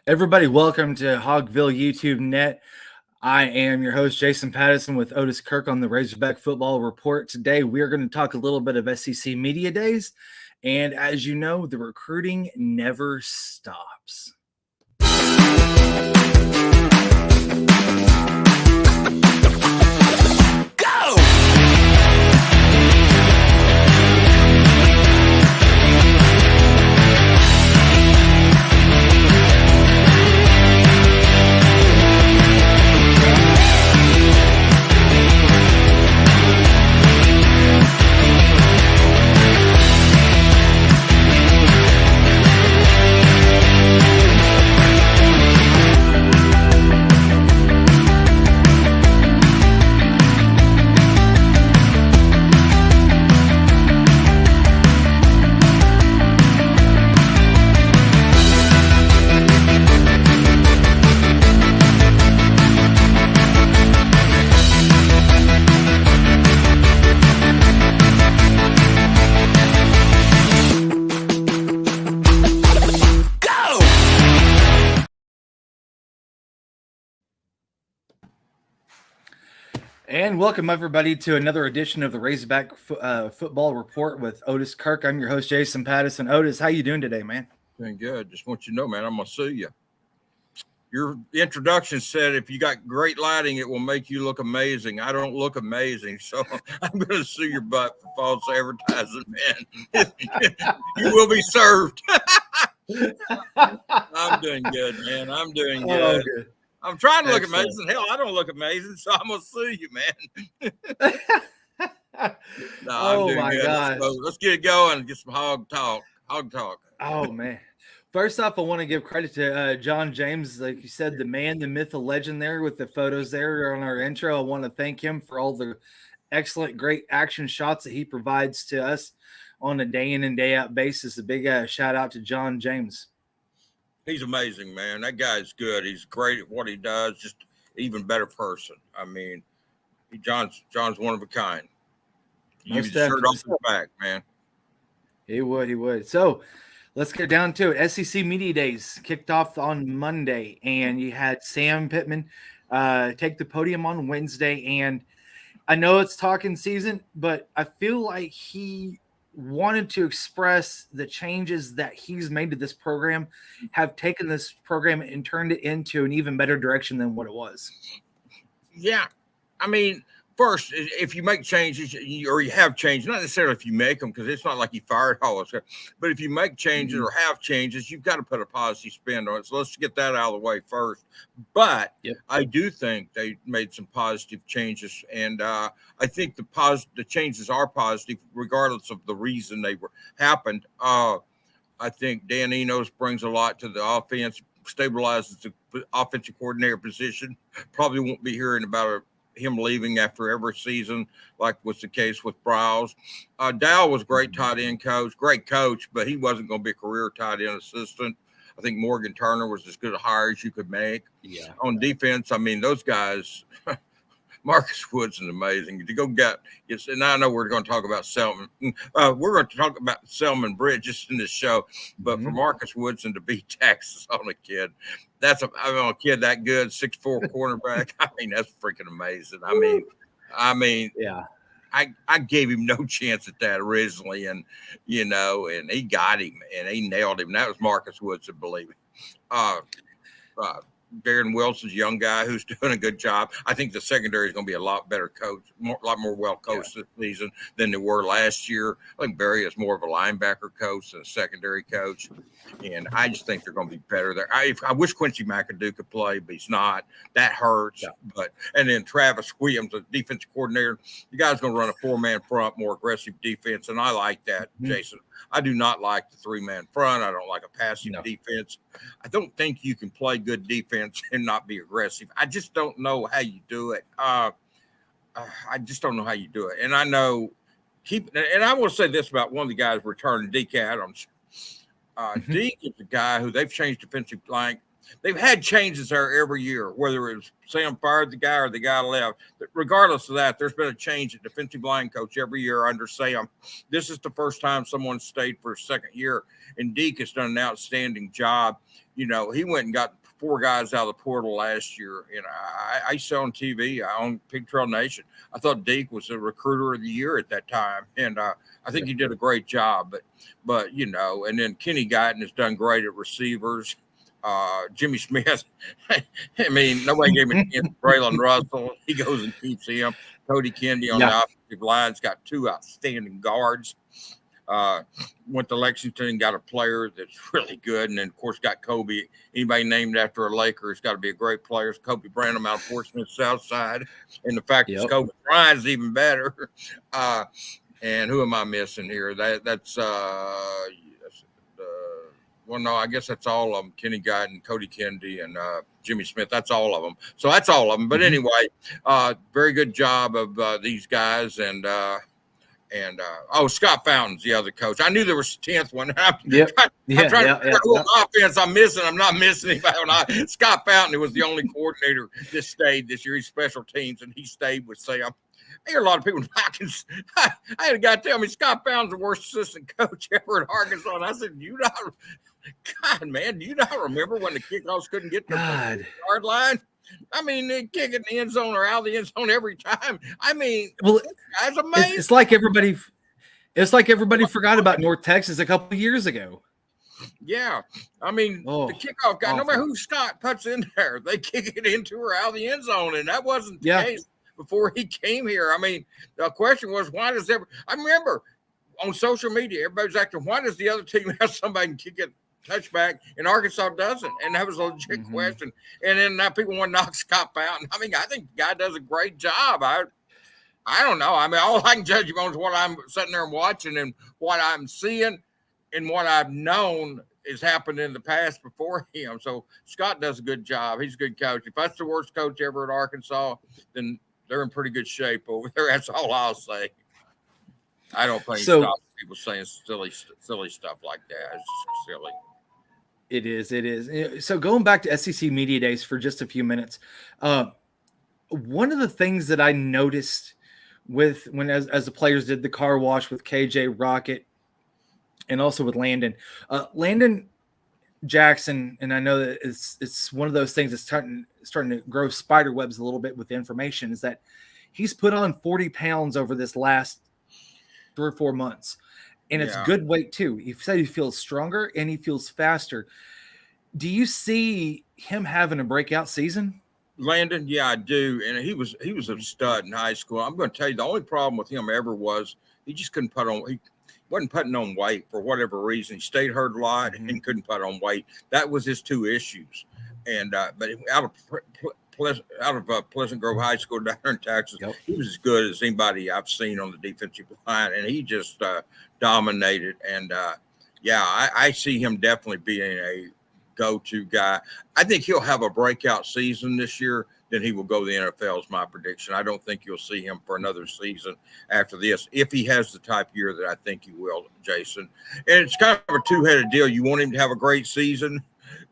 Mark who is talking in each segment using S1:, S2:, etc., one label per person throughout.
S1: Everybody, welcome to Hogville YouTube Net. I am your host, Jason Pattyson, with Otis Kirk on the Razorback Football Report. Today, we are going to talk a little bit of SEC Media Days. And as you know, the recruiting never stops. And welcome, everybody, to another edition of the Razorback Football Report with Otis Kirk. I'm your host, Jason Pattyson. Otis, how you doing today, man?
S2: Doing good. Just want you to know, man, I'm going to sue you. Your introduction said if you got great lighting, it will make you look amazing. I don't look amazing, so I'm going to sue your butt for false advertising, man. You will be served. I'm doing good, man. I'm doing good. Oh, good. I'm trying to look amazing. Hell, I don't look amazing, so I'm going to sue you, man.
S1: No, I'm doing good. God.
S2: So let's get it going and get some hog talk.
S1: Oh, man. First off, I want to give credit to John James. Like you said, the man, the myth, the legend there with the photos there on our intro. I want to thank him for all the excellent, great action shots that he provides to us on a day in and day out basis. A big shout out to John James.
S2: He's amazing, man. That guy's good. He's great at what he does. Just even better person. I mean, John's one of a kind. You shirt off his back, man.
S1: He would. So let's get down to it. SEC Media Days kicked off on Monday, and you had Sam Pittman take the podium on Wednesday. And I know it's talking season, but I feel like he wanted to express the changes that he's made to this program have taken this program and turned it into an even better direction than what it was.
S2: Yeah. I mean, first, if you make changes or you have changes, not necessarily if you make them, because it's not like you fired all of it, but if you make changes or have changes, you've got to put a positive spin on it. So let's get that out of the way first. But I do think they made some positive changes, and I think the changes are positive regardless of the reason they happened. I think Dan Enos brings a lot to the offense, stabilizes the offensive coordinator position. Probably won't be hearing about him leaving after every season, like was the case with Browse. Dow was a great tight end coach, but he wasn't going to be a career tight end assistant. I think Morgan Turner was as good a hire as you could make.
S1: Yeah.
S2: On defense, I mean, those guys, Marcus Woodson's amazing. To go get, and I know we're going to talk about Selman. We're going to talk about Selman Bridges in this show, but for Marcus Woodson to beat Texas on a kid, that's a kid that good, 6'4" cornerback. I mean, that's freaking amazing. I mean,
S1: yeah.
S2: I gave him no chance at that originally, and and he got him and he nailed him. That was Marcus Woodson, believe me. Darren Wilson's a young guy who's doing a good job. I think the secondary is going to be a lot better coach, a lot more well coached this season than they were last year. I think Barry is more of a linebacker coach than a secondary coach, and I just think they're going to be better there. I wish Quincy McAdoo could play, but he's not. That hurts. Yeah. And then Travis Williams, the defensive coordinator, the guy's going to run a 4-man front, more aggressive defense, and I like that, Jason. I do not like the 3-man front. I don't like a passive defense. I don't think you can play good defense and not be aggressive. I just don't know how you do it. I just don't know how you do it. And I know and I will say this about one of the guys returning, Deke Adams. Deke is the guy who they've changed defensive line. they've had changes there every year, whether it was Sam fired the guy or the guy left. But regardless of that, there's been a change at defensive line coach every year under Sam. This is the first time someone stayed for a second year, and Deke has done an outstanding job. He went and got 4 guys out of the portal last year. I saw on TV, on Pig Trail Nation, I thought Deke was the recruiter of the year at that time, and I think he did a great job. But and then Kenny Guyton has done great at receivers. Jimmy Smith, I mean, nobody gave him a chance. Braylon Russell, he goes and keeps him. Cody Kennedy on the offensive line's got 2 outstanding guards. Went to Lexington and got a player that's really good, and then of course got Kobe. Anybody named after a Laker has got to be a great player. It's Kobe Branham out of Portsmouth South Side, and the fact that Kobe Bryant's even better. And who am I missing here? That's well, no, I guess that's all of them. Kenny Guyton, Cody Kennedy, and Jimmy Smith. That's all of them. So that's all of them. But anyway, very good job of these guys. And Scott Fountain's the other coach. I knew there was a 10th one. I'm trying to figure out who offense I'm missing. I'm not missing anybody. Scott Fountain was the only coordinator that stayed this year. He's special teams, and he stayed with Sam. I hear a lot of people knocking. I had a guy tell me Scott Fountain's the worst assistant coach ever in Arkansas. And I said, God, man, do you not remember when the kickoffs couldn't get to the yard line? I mean, they kick it in the end zone or out of the end zone every time. I mean, this guy's amazing.
S1: It's like everybody forgot about North Texas a couple of years ago.
S2: Yeah. I mean, the kickoff guy, no matter who Scott puts in there, they kick it into or out of the end zone. And that wasn't the case before he came here. I mean, the question was, why does I remember on social media, everybody's acting, why does the other team have somebody can kick it touchback and Arkansas doesn't? And that was a legit question. And then now people want to knock Scott Fountain. I mean, I think the guy does a great job. I don't know. I mean, all I can judge him on is what I'm sitting there and watching and what I'm seeing and what I've known has happened in the past before him. So Scott does a good job. He's a good coach. If that's the worst coach ever at Arkansas, then they're in pretty good shape over there. That's all I'll say. I don't think stop people saying silly stuff like that. It's just silly.
S1: It is. So going back to SEC Media Days for just a few minutes, one of the things that I noticed as the players did the car wash with KJ Rocket and also with Landon Jackson, and I know that it's one of those things that's starting to grow spider webs a little bit with the information, is that he's put on 40 pounds over this last 3 or 4 months. And it's good weight too. He said he feels stronger and he feels faster. Do you see him having a breakout season?
S2: Landon, yeah, I do. And he was a stud in high school. I'm going to tell you, the only problem with him ever was he just couldn't he wasn't putting on weight for whatever reason. He stayed hurt a lot and couldn't put on weight. That was his 2 issues. And but out of Pleasant Grove High School down in Texas, he was as good as anybody I've seen on the defensive line, and he just dominated. And I see him definitely being a go-to guy. I think he'll have a breakout season this year. Then he will go to the NFL is my prediction. I don't think you'll see him for another season after this, if he has the type of year that I think he will, Jason. And it's kind of a 2-headed deal. You want him to have a great season,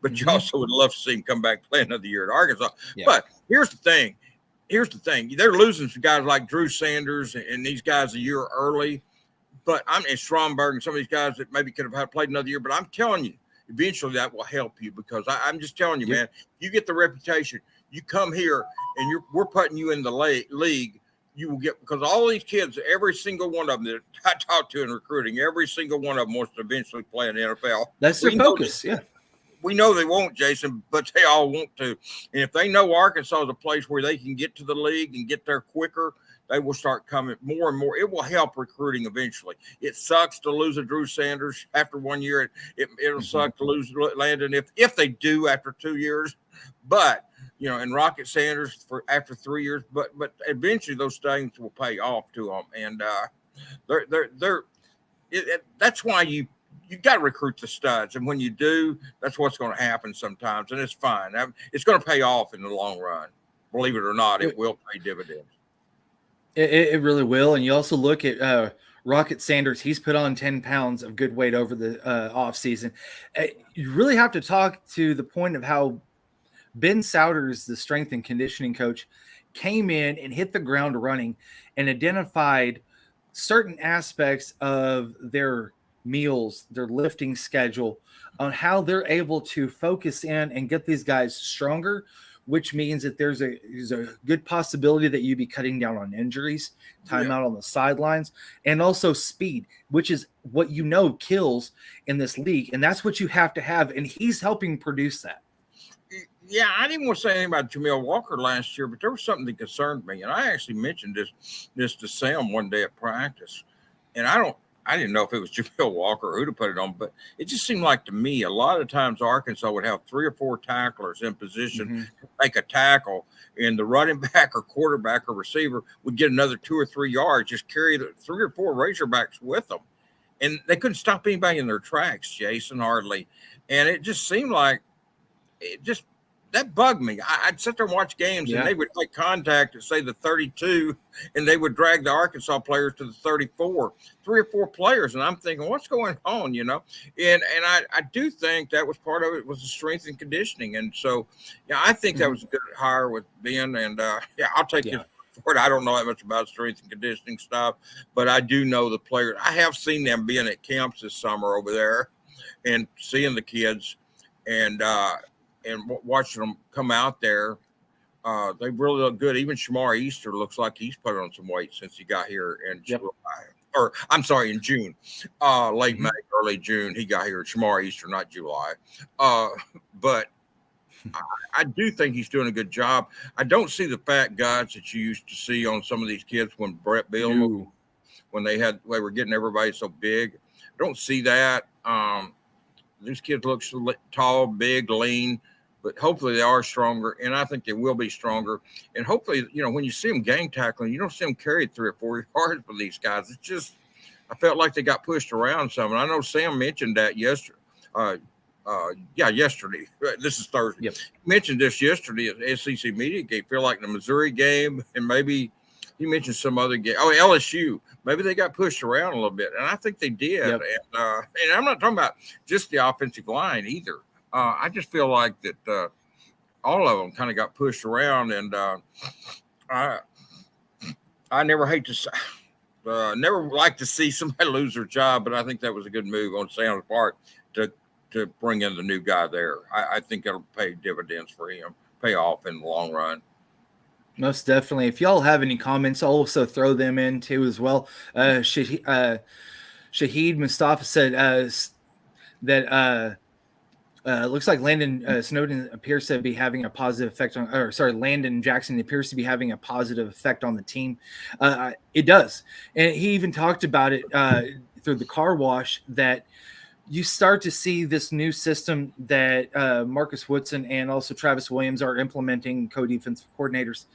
S2: but you also would love to see him come back play another year at Arkansas. Yeah. But here's the thing. They're losing some guys like Drew Sanders and these guys a year early. But and Stromberg and some of these guys that maybe could have played another year. But I'm telling you, eventually that will help you, because I'm just telling you, man, you get the reputation. You come here and we're putting you in the league. You will get, because all these kids, every single one of them that I talk to in recruiting, every single one of them wants to eventually play in the NFL.
S1: That's their focus.
S2: We know they won't, Jason, but they all want to. And if they know Arkansas is a place where they can get to the league and get there quicker, they will start coming more and more. It will help recruiting eventually. It sucks to lose a Drew Sanders after 1 year. It'll suck to lose Landon if they do after 2 years. But and Rocket Sanders after 3 years. But eventually those things will pay off to them. And that's why you got to recruit the studs. And when you do, that's what's going to happen sometimes. And it's fine. It's going to pay off in the long run. Believe it or not, it will pay dividends.
S1: It really will. And you also look at Rocket Sanders. He's put on 10 pounds of good weight over the offseason. You really have to talk to the point of how Ben Souders, the strength and conditioning coach, came in and hit the ground running and identified certain aspects of their meals, their lifting schedule, on how they're able to focus in and get these guys stronger, which means that there's a good possibility that you'd be cutting down on injuries, time out on the sidelines, and also speed, which is what kills in this league. And that's what you have to have. And he's helping produce that.
S2: Yeah, I didn't want to say anything about Jamil Walker last year, but there was something that concerned me, and I actually mentioned this to Sam one day at practice, and I didn't know if it was Jamil Walker or who to put it on, but it just seemed like to me a lot of times Arkansas would have 3 or 4 tacklers in position to make a tackle, and the running back or quarterback or receiver would get another 2 or 3 yards, just carry the 3 or 4 Razorbacks with them, and they couldn't stop anybody in their tracks, Jason, hardly, and it just seemed like that bugged me. I'd sit there and watch games, and they would make contact at, say, the 32, and they would drag the Arkansas players to the 34, 3 or 4 players. And I'm thinking, what's going on, And I do think that was part of it, was the strength and conditioning. And so, I think that was a good hire with Ben. And, I'll take his for it. I don't know that much about strength and conditioning stuff, but I do know the players. I have seen them being at camps this summer over there and seeing the kids and watching them come out there, they really look good. Even Shamar Easter looks like he's put on some weight since he got here in July. Or I'm sorry, in June, late May, early June. He got here. Shamar Easter, not July. But I do think he's doing a good job. I don't see the fat guys that you used to see on some of these kids when Brett Bill, when they were getting everybody so big. I don't see that. These kids look tall, big, lean, but hopefully they are stronger, and I think they will be stronger. And hopefully, when you see them gang tackling, you don't see them carry 3 or 4 yards for these guys. It's just, I felt like they got pushed around some. And I know Sam mentioned that yesterday. Yesterday. This is Thursday. Yep. He mentioned this yesterday at SEC Media Game. Feel like the Missouri game, and maybe he mentioned some other game. Oh, LSU. Maybe they got pushed around a little bit, and I think they did. Yep. And I'm not talking about just the offensive line either. I just feel like that all of them kind of got pushed around, and I never never like to see somebody lose their job, but I think that was a good move on Sam's part to bring in the new guy there. I think it'll pay dividends for him, pay off in the long run.
S1: Most definitely. If y'all have any comments, I'll also throw them in too as well. Shahid Mustafa said that looks like Landon Snowden appears to be having a positive effect Landon Jackson appears to be having a positive effect on the team. It does. And he even talked about it through the car wash, that you start to see this new system that Marcus Woodson and also Travis Williams are implementing, co-defensive coordinators,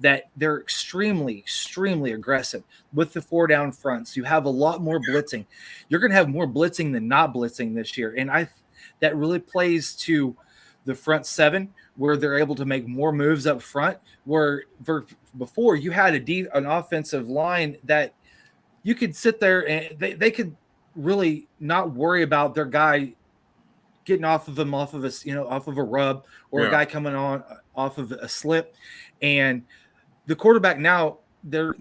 S1: that they're extremely, extremely aggressive with the 4 down fronts. You have a lot more blitzing. You're going to have more blitzing than not blitzing this year. And that really plays to the front 7, where they're able to make more moves up front, where before you had an offensive line that you could sit there and they could really not worry about their guy getting off of a rub, or a guy coming on off of a slip. And the quarterback now, they're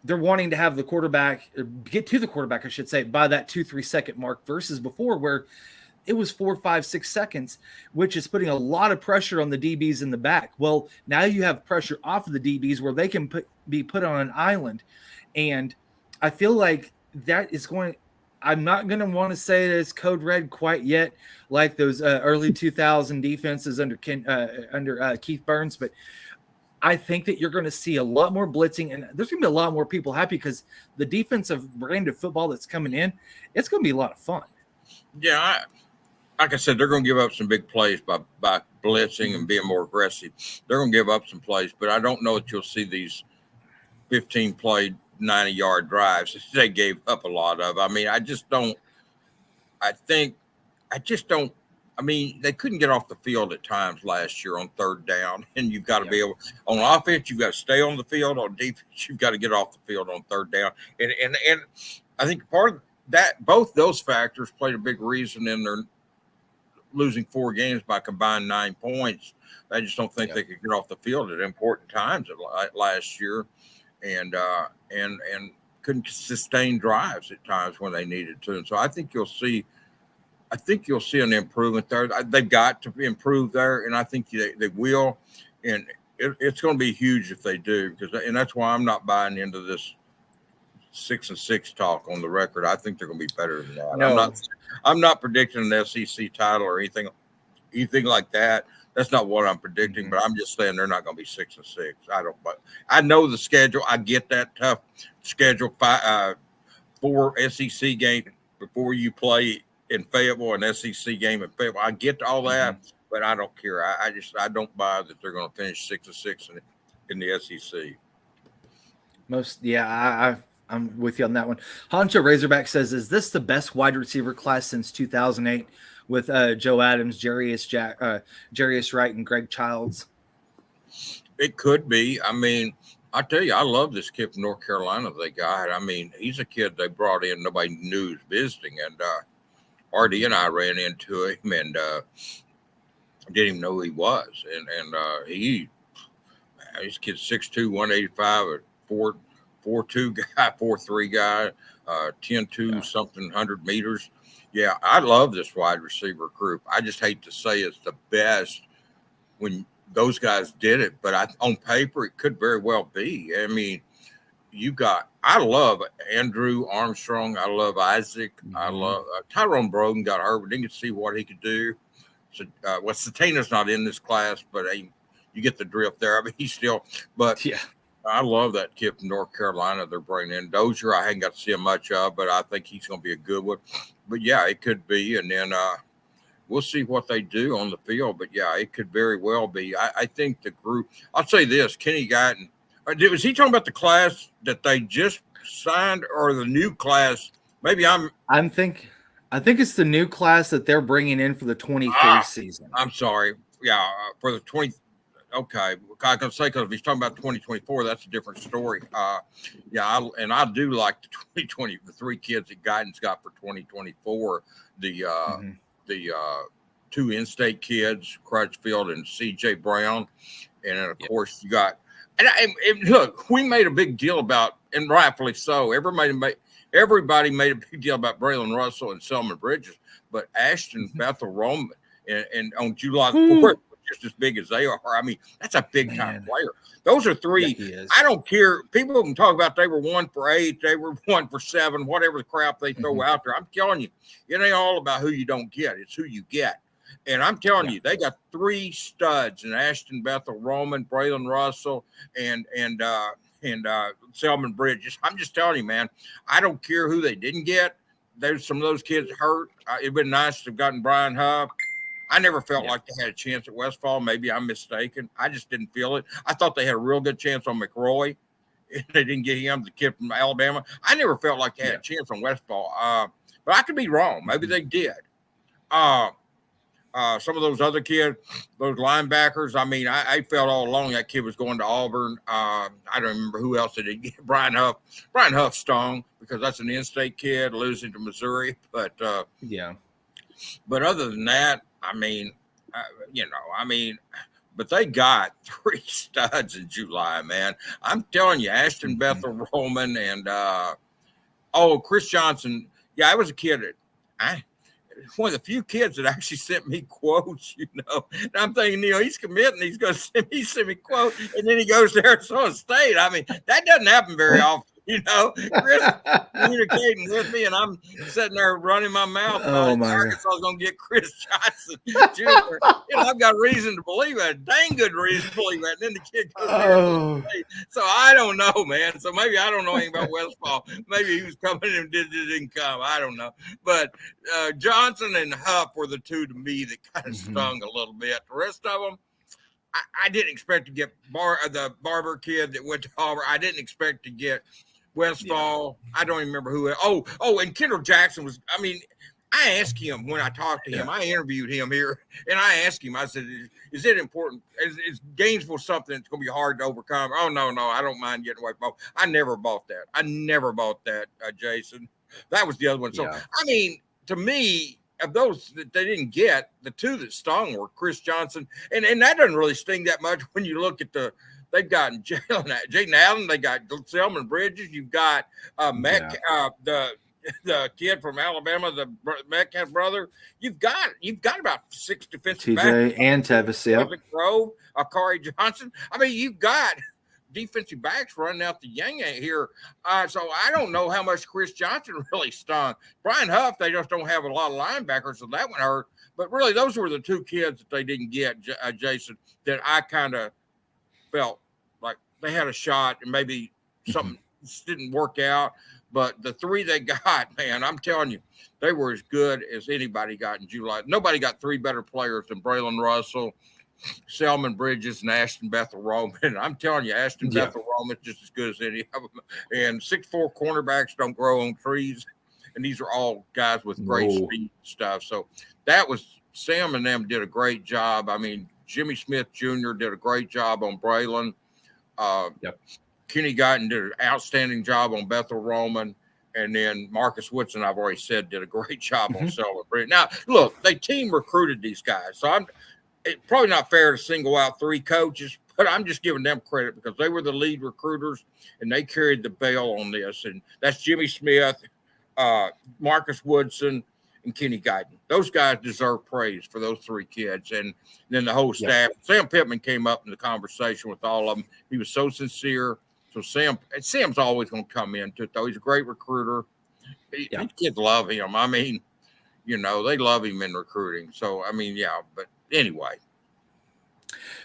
S1: wanting to have the quarterback, get to the quarterback, I should say, by that 2-3 second mark, versus before where it was 4, 5, 6 seconds, which is putting a lot of pressure on the DBs in the back. Well, now you have pressure off of the DBs where they can be put on an island. And I feel like that is going – I'm not going to want to say that it's code red quite yet, like those early 2000 defenses under Keith Burns, but I think that you're going to see a lot more blitzing, and there's going to be a lot more people happy because the defensive brand of football that's coming in, it's going to be a lot of fun.
S2: Yeah, like I said, they're going to give up some big plays by blitzing and being more aggressive. They're going to give up some plays, but I don't know that you'll see these 15-play 90-yard drives. They gave up a lot of. I mean, they couldn't get off the field at times last year on 3rd down, and you've got to be able on offense. You've got to stay on the field. On defense, you've got to get off the field on 3rd down. And I think part of that, both those factors played a big reason in losing 4 games by combined 9 points. I just don't think they could get off the field at important times last year, and couldn't sustain drives at times when they needed to. And so I think you'll see an improvement there. They've got to improve there, and I think they will. And it's going to be huge if they do, and that's why I'm not buying into this 6-6 talk on the record. I think they're going to be better than that.
S1: No.
S2: I'm not predicting an SEC title or anything like that. That's not what I'm predicting, but I'm just saying they're not going to be 6-6. But I know the schedule. I get that tough schedule. 4 SEC games before you play in Fayetteville, an SEC game in Fayetteville. I get all that, but I don't care. I don't buy that they're going to finish 6-6 in the SEC.
S1: I'm with you on that one. Honcho Razorback says, "Is this the best wide receiver class since 2008 with Joe Adams, Jarius Wright, and Greg Childs?"
S2: It could be. I mean, I tell you, I love this kid from North Carolina they got. I mean, he's a kid they brought in. Nobody knew he was visiting, and RD and I ran into him and didn't even know who he was. And this kid's 6'2", 185, a 4'2" guy, 4'3" guy, 10'2" something 100 meters. Yeah, I love this wide receiver group. I just hate to say it's the best when those guys did it, but on paper it could very well be. I mean, I love Andrew Armstrong. I love Isaac. I love Tyrone Brogan got hurt. We didn't get to see what he could do. So, Satana's not in this class, but you get the drift there. I mean, he's still, but yeah. I love that kid from North Carolina they're bringing in. Dozier, I haven't got to see him much of, but I think he's going to be a good one. But, yeah, it could be. And then we'll see what they do on the field. But, yeah, it could very well be. I think the group – I'll say this. Kenny Guyton – was he talking about the class that they just signed or the new class? Maybe
S1: I think it's the new class that they're bringing in for the 23 season.
S2: I'm sorry. Yeah, for the 20 – okay, I can say because if he's talking about 2024, that's a different story. I do like the 3 kids that Guyton's got for 2024. The 2 in-state kids, Crutchfield and C.J. Brown, and then of course you got. And look, we made a big deal about, and rightfully so. Everybody made a big deal about Braylon Russell and Selman Bridges, but Ashton Bethel Roman and on July 4th. Just as big as they are. I mean, that's a big time player. Those are 3. Yeah, I don't care. People can talk about they were 1 for 8, they were 1 for 7, whatever the crap they throw out there. I'm telling you, it ain't all about who you don't get. It's who you get. And I'm telling you, they got 3 studs in Ashton Bethel Roman, Braylon Russell, and Selman Bridges. I'm just telling you, man, I don't care who they didn't get. There's some of those kids hurt. It'd been nice to have gotten Brian Huff. I never felt like they had a chance at Westfall. Maybe I'm mistaken. I just didn't feel it. I thought they had a real good chance on McRoy. They didn't get him, the kid from Alabama. I never felt like they had a chance on Westfall. But I could be wrong. Maybe they did. Some of those other kids, those linebackers, I mean, I felt all along that kid was going to Auburn. I don't remember who else did it get. Brian Huff. Brian Huff stung because that's an in-state kid losing to Missouri. But But other than that, I mean, but they got 3 studs in July, man. I'm telling you, Ashton Bethel Roman and Chris Johnson. Yeah, I was a kid. One of the few kids that actually sent me quotes, And I'm thinking, he's committing. He's going to send me quotes, and then he goes to Arizona State. I mean, that doesn't happen very often. Chris communicating with me, and I'm sitting there running my mouth. Arkansas was going to get Chris Johnson Jr. I've got reason to believe that. Dang good reason to believe that. And then the kid goes there. So I don't know, man. So maybe I don't know anything about Westfall. Maybe he was coming and didn't come. I don't know. But Johnson and Huff were the 2 to me that kind of stung a little bit. The rest of them, I didn't expect to get the Barber kid that went to Auburn. I didn't expect to get Westfall. I don't even remember who. And Kendall Jackson was. I mean, I asked him when I talked to him. I interviewed him here, and I asked him. I said, "Is it important? Is Gainesville something that's going to be hard to overcome?" Oh no, I don't mind getting away from. I never bought that, Jason. That was the other one. So I mean, to me, of those that they didn't get, the two that stung were Chris Johnson, and that doesn't really sting that much when you look at they've gotten Jaden Allen, they got Selman Bridges, you've got the kid from Alabama, the Metcalf brother. You've got about 6 defensive backs.
S1: TJ and Tevis,
S2: Grove, Akari Johnson. I mean, you've got defensive backs running out the yang here. So I don't know how much Chris Johnson really stung. Brian Huff, they just don't have a lot of linebackers, so that one hurt. But really, those were the two kids that they didn't get, Jason, that I kind of felt like they had a shot and maybe something didn't work out. But the three they got, man, I'm telling you, they were as good as anybody got in July. Nobody got three better players than Braylon Russell, Selman Bridges, and Ashton Bethel Roman. I'm telling you, Ashton Bethel Roman is just as good as any of them. And 6'4" cornerbacks don't grow on trees. And these are all guys with great speed and stuff. So that was Sam and them did a great job. I mean, Jimmy Smith Jr. did a great job on Braylon. Kenny Guyton did an outstanding job on Bethel Roman. And then Marcus Woodson, I've already said, did a great job on Selma Bridge. Now, look, they team recruited these guys. So it's probably not fair to single out three coaches, but I'm just giving them credit because they were the lead recruiters and they carried the bell on this. And that's Jimmy Smith, Marcus Woodson, and Kenny Guyton. Those guys deserve praise for those three kids. And then the whole staff. Sam Pittman came up in the conversation with all of them. He was so sincere. So Sam's always going to come into it, though. He's a great recruiter. These kids love him. I mean, they love him in recruiting. So, I mean, but anyway.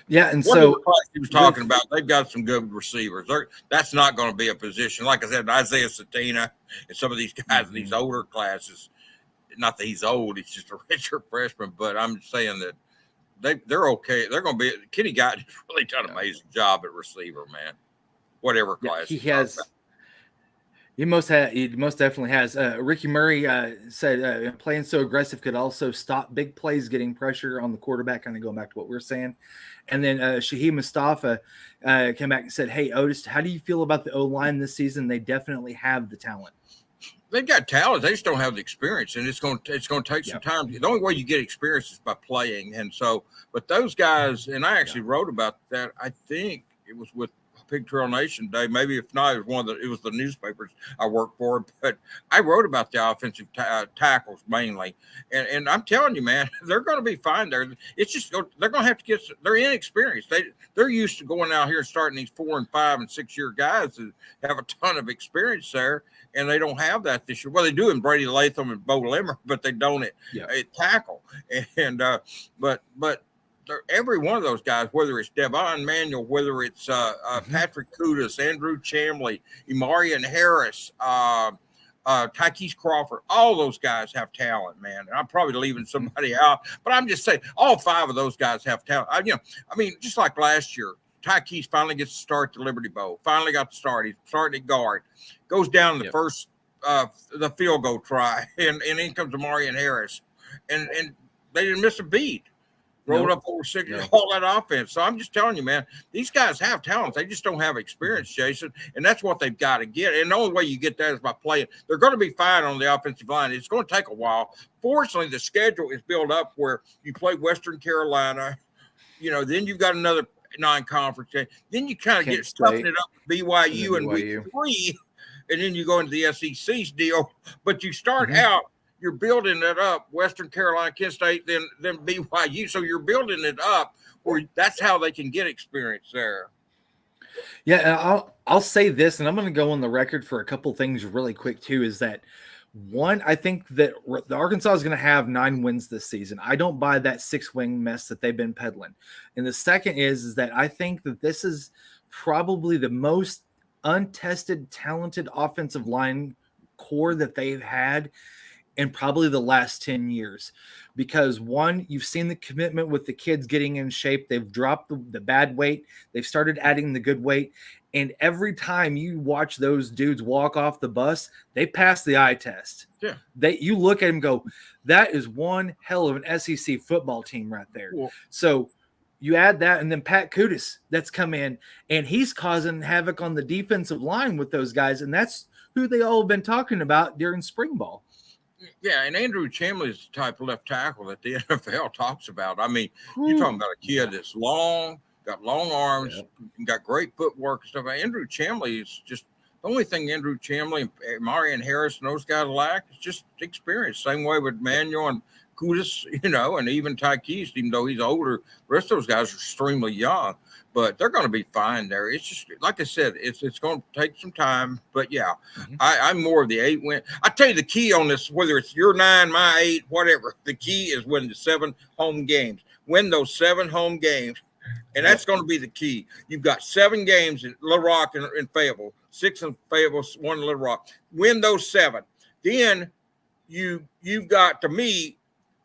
S1: Yeah, and so
S2: he was talking about, they've got some good receivers. That's not going to be a position. Like I said, Isaiah Satina and some of these guys in these older classes, not that he's old, he's just a richer freshman, but I'm saying that they're okay. They're going to be – Kenny Guyton has really done an amazing job at receiver, man. Whatever class
S1: he has. He most definitely has. Ricky Murray said playing so aggressive could also stop big plays, getting pressure on the quarterback, kind of going back to what we're saying. And then Shaheed Mustafa came back and said, hey, Otis, how do you feel about the O-line this season? They definitely have the talent.
S2: They've got talent. They just don't have the experience, and it's going to take some time. The only way you get experience is by playing. And so, but those guys, and I actually wrote about that. I think it was with Pig Trail Nation Day. Maybe if not, it was the newspapers I worked for. But I wrote about the offensive tackles mainly, and I'm telling you, man, they're going to be fine there. It's just they're going to have to get. They're inexperienced. They're used to going out here and starting these 4 and 5 and 6 year guys that have a ton of experience there, and they don't have that this year. Well, they do in Brady Latham and Bo Limmer, but they don't at tackle. And but. Every one of those guys, whether it's Devon Manuel, whether it's Patrick Kudus, Andrew Chamley, Imarian Harris, Tykees Crawford, all those guys have talent, man. And I'm probably leaving somebody out, but I'm just saying all 5 of those guys have talent. I mean, just like last year, Tykees finally gets to start the Liberty Bowl. Finally got to start. He's starting at guard. Goes down the first the field goal try, and in comes Imarian Harris, and they didn't miss a beat. Rolled up over 6, all that offense. So I'm just telling you, man, these guys have talent. They just don't have experience, Jason, and that's what they've got to get. And the only way you get that is by playing. They're going to be fine on the offensive line. It's going to take a while. Fortunately, the schedule is built up where you play Western Carolina, then you've got another non-conference game. Then you kind of get stuffing it up with BYU and week 3, and then you go into the SEC's deal. But you start out, you're building it up, Western Carolina, Kent State, then BYU. So you're building it up where that's how they can get experience there.
S1: Yeah, I'll say this, and I'm going to go on the record for a couple things really quick too, is that one, I think that the Arkansas is going to have 9 wins this season. I don't buy that 6-wing mess that they've been peddling. And the second is that I think that this is probably the most untested, talented offensive line core that they've had in probably the last 10 years, because one, you've seen the commitment with the kids getting in shape. They've dropped the bad weight. They've started adding the good weight. And every time you watch those dudes walk off the bus, they pass the eye test.
S2: Yeah.
S1: You look at them and go, that is one hell of an SEC football team right there. Cool. So you add that, and then Pat Kudus that's come in, and he's causing havoc on the defensive line with those guys. And that's who they all have been talking about during spring ball.
S2: Yeah, and Andrew Chamley is the type of left tackle that the NFL talks about. I mean,
S1: Whew.
S2: you're talking about a kid that's long, got long arms, got great footwork and stuff. Andrew Chamley is just the only thing Andrew Chamley and Marion Harris and those guys lack is just experience. Same way with Manuel and Kudus, and even Tykees, even though he's older, the rest of those guys are extremely young. But they're going to be fine there. It's just, like I said, it's going to take some time. But, yeah, I'm more of the 8-win. I tell you the key on this, whether it's your 9, my 8, whatever, the key is win the 7 home games. Win those 7 home games, and that's going to be the key. You've got 7 games in Little Rock and Fayetteville, 6 in Fayetteville, 1 in Little Rock. Win those 7. Then you've got, to me,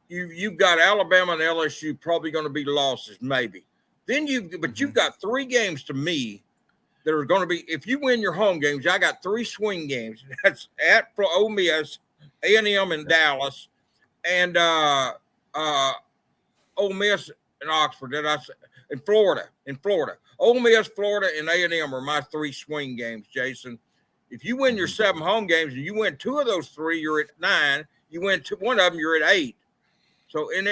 S2: you've got Alabama and LSU probably going to be losses, maybe. Then you've got 3 games to me that are going to be, if you win your home games, I got 3 swing games. That's at Ole Miss, A&M in Dallas, and Ole Miss and Oxford. In Florida. Ole Miss, Florida, and A&M are my 3 swing games, Jason. If you win your 7 home games and you win 2 of those 3, you're at 9. You win 1 of them, you're at 8. So, and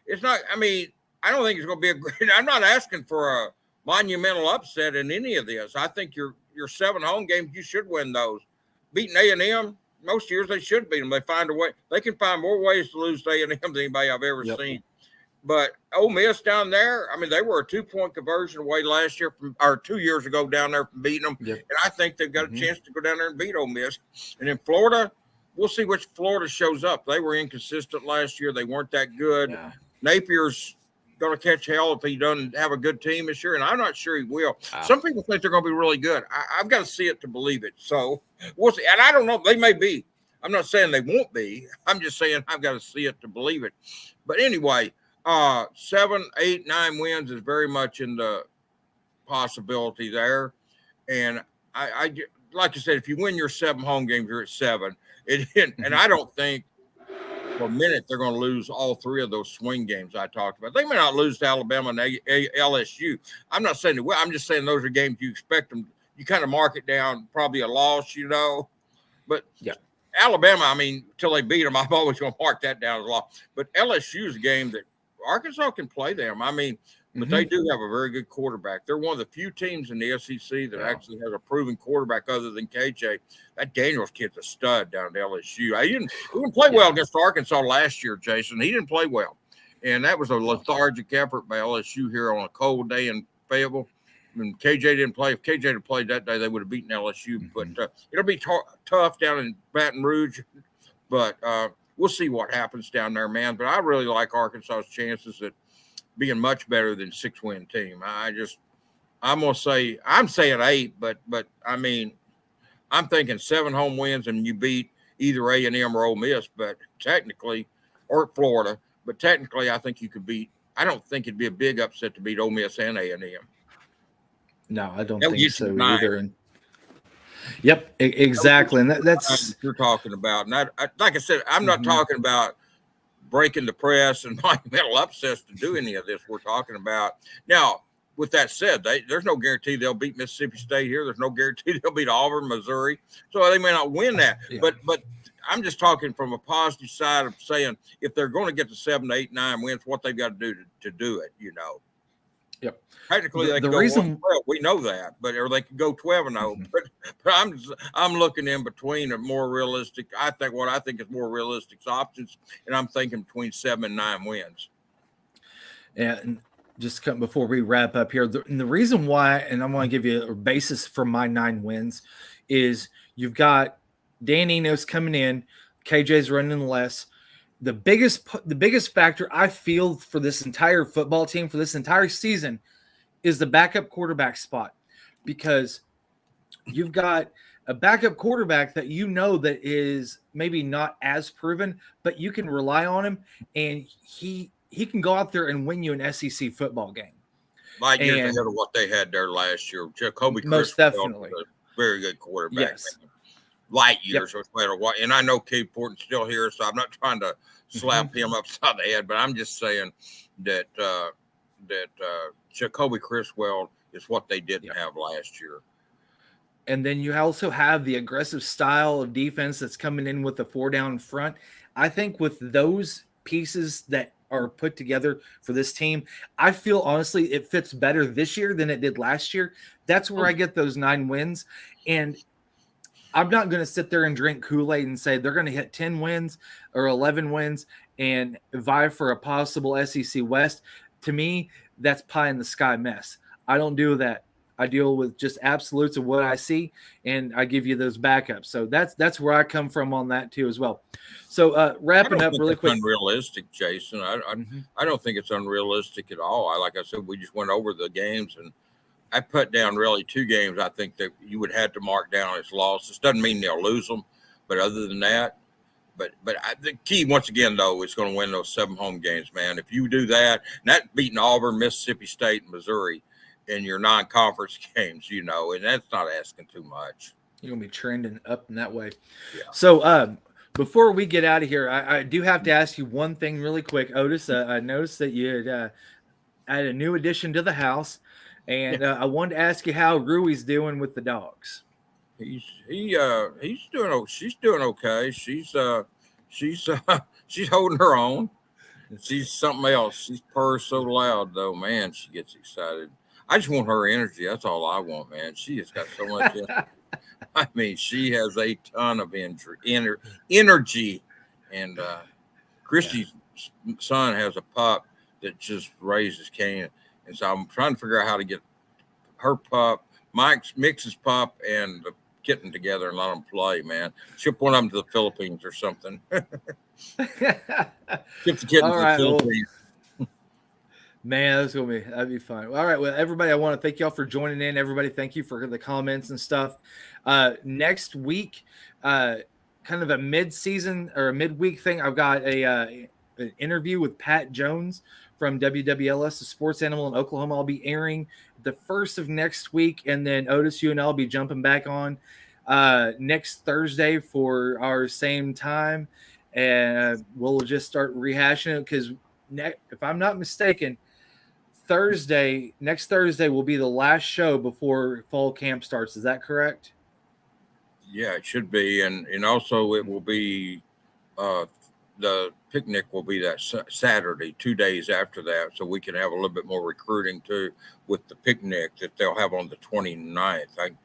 S2: it's not, I mean, I don't think it's going to be a great, I'm not asking for a monumental upset in any of this. I think your 7 home games, you should win those. Beating A&M, most years they should beat them. They find a way. They can find more ways to lose to A&M than anybody I've ever seen. But Ole Miss down there, I mean, they were a 2-point conversion away last year or 2 years ago down there from beating them. And I think they've got a chance to go down there and beat Ole Miss. And in Florida, we'll see which Florida shows up. They were inconsistent last year. They weren't that good. Yeah. Napier's going to catch hell if he doesn't have a good team this year, and I'm not sure he will. Some people think they're going to be really good. I've got to see it to believe it. So we'll see. And I don't know. They may be. I'm not saying they won't be. I'm just saying I've got to see it to believe it. But anyway, 7, 8, 9 wins is very much in the possibility there. And I like I said, if you win your 7 home games, you're at 7. And I don't think for a minute they're going to lose all 3 of those swing games I talked about. They may not lose to Alabama and LSU. I'm not saying that. I'm just saying those are games you expect them. You kind of mark it down, probably a loss, But Alabama, I mean, until they beat them, I'm always going to mark that down as a loss. But LSU is a game that Arkansas can play them. I mean, but they do have a very good quarterback. They're one of the few teams in the SEC that actually has a proven quarterback other than KJ. That Daniels kid's a stud down at LSU. He didn't play well against Arkansas last year, Jason. He didn't play well. And that was a lethargic effort by LSU here on a cold day in Fayetteville. I mean, KJ didn't play. If KJ had played that day, they would have beaten LSU. But it'll be tough down in Baton Rouge. But we'll see what happens down there, man. But I really like Arkansas's chances at being much better than 6-win team. I'm going to say, I'm saying 8, but I mean, I'm thinking 7 home wins and you beat either A&M or Ole Miss, but technically, or Florida, but technically I think you could beat, I don't think it'd be a big upset to beat Ole Miss and A&M.
S1: No, I don't think so either. And yep, exactly. And that's
S2: what you're talking about. And like I said, I'm not talking about breaking the press and monumental upsets to do any of this we're talking about. Now, with that said, there's no guarantee they'll beat Mississippi State here. There's no guarantee they'll beat Auburn, Missouri. So they may not win that. But I'm just talking from a positive side of saying if they're going to get to 7, 8, 9 wins, what they've got to do to do it,
S1: Yep.
S2: Technically, they can go 1-12. We know that, or they can go 12-0. But I'm looking in between a more realistic. What I think is more realistic options, and I'm thinking between 7 and 9 wins.
S1: And just before we wrap up here, the reason why, and I want to give you a basis for my 9 wins, is you've got Dan Enos coming in, KJ's running less. The biggest factor I feel for this entire football team for this entire season is the backup quarterback spot, because you've got a backup quarterback that that is maybe not as proven, but you can rely on him, and he can go out there and win you an SEC football game.
S2: Light years ahead of what they had there last year. Jacoby
S1: most definitely,
S2: a very good quarterback.
S1: Yes.
S2: Light years, no matter what. And I know Cade Porton's still here, so I'm not trying to slap him upside the head, but I'm just saying that Jacoby Criswell is what they didn't have last year.
S1: And then you also have the aggressive style of defense that's coming in with the 4-down front. I think with those pieces that are put together for this team, I feel honestly it fits better this year than it did last year. That's where I get those 9 wins. And I'm not going to sit there and drink Kool-Aid and say they're going to hit 10 wins or 11 wins and vie for a possible SEC West. To me, that's pie in the sky mess. I don't do that. I deal with just absolutes of what I see, and I give you those backups. So that's where I come from on that too as well. So
S2: I
S1: wrapping
S2: don't
S1: up
S2: think
S1: really
S2: it's
S1: quick.
S2: unrealistic, Jason. I don't think it's unrealistic at all. Like I said, we just went over the games, and I put down really 2 games I think that you would have to mark down as losses. Doesn't mean they'll lose them, but other than that, the key once again though is going to win those 7 home games, man. If you do that, and that beating Auburn, Mississippi State, and Missouri in your non-conference games, and that's not asking too much.
S1: You're gonna be trending up in that way.
S2: Yeah.
S1: So before we get out of here, I do have to ask you one thing really quick, Otis. I noticed that you had a new addition to the house, and I wanted to ask you how Rui's doing with the dogs.
S2: He's doing. She's doing okay. She's she's holding her own. She's something else. She's purrs so loud though, man. She gets excited. I just want her energy. That's all I want, man. She has got so much energy. I mean, she has a ton of energy. And Christy's son has a pup that just raises Cain. And so I'm trying to figure out how to get her pup, Mix's pup, and the kitten together and let them play, man. Ship one of them to the Philippines or something. Ship the kitten to the Philippines.
S1: Man, that'd be fun. All right, well, everybody, I want to thank y'all for joining in. Everybody, thank you for the comments and stuff. Next week, kind of a mid-season or a midweek thing. I've got an interview with Pat Jones from WWLS, the sports animal in Oklahoma. I'll be airing the first of next week, and then Otis, you and I'll be jumping back on next Thursday for our same time, and we'll just start rehashing it because if I'm not mistaken, next Thursday will be the last show before fall camp starts. Is that correct?
S2: Yeah, it should be, and also it will be the picnic will be that Saturday, 2 days after that, so we can have a little bit more recruiting too with the picnic that they'll have on the 29th.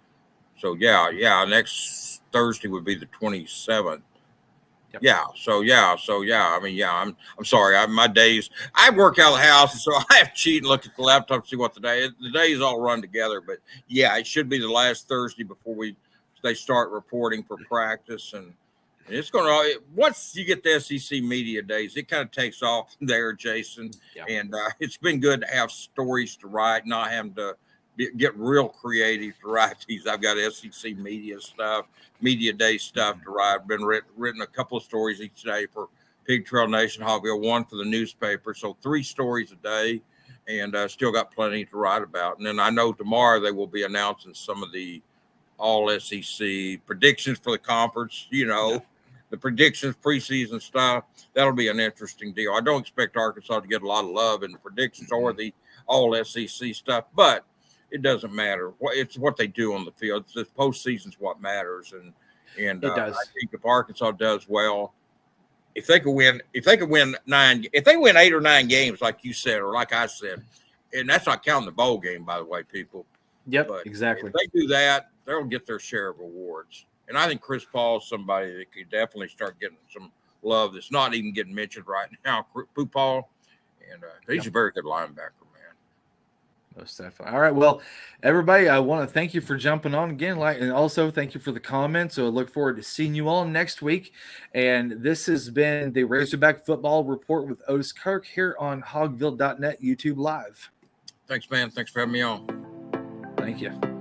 S2: Next Thursday would be the 27th. Yep. I mean, I'm sorry. My days, I work out of the house, so I have to cheat and look at the laptop to see what the days all run together. But yeah, it should be the last Thursday before they start reporting for practice, and it's going to, once you get the SEC media days, it kind of takes off there, Jason. Yeah. And it's been good to have stories to write, not having to get real creative to write these. I've got SEC media day stuff to write. I've been written a couple of stories each day for Pig Trail Nation, Hogville, 1 for the newspaper. So 3 stories a day, and still got plenty to write about. And then I know tomorrow they will be announcing some of the all SEC predictions for the conference, the predictions, preseason stuff. That'll be an interesting deal. I don't expect Arkansas to get a lot of love in the predictions or the all SEC stuff, but it doesn't matter. It's what they do on the field. The postseason's what matters, and it does. I think if Arkansas does well, if they win 8 or 9 games, like you said, or like I said, and that's not counting the bowl game, by the way, people.
S1: Yep, but exactly.
S2: If they do that, they'll get their share of awards. And I think Chris Paul is somebody that could definitely start getting some love that's not even getting mentioned right now. Paul, and he's a very good linebacker.
S1: Most definitely. All right. Well, everybody, I want to thank you for jumping on again. And also thank you for the comments. So I look forward to seeing you all next week. And this has been the Razorback Football Report with Otis Kirk here on hogville.net YouTube Live.
S2: Thanks, man. Thanks for having me on.
S1: Thank you.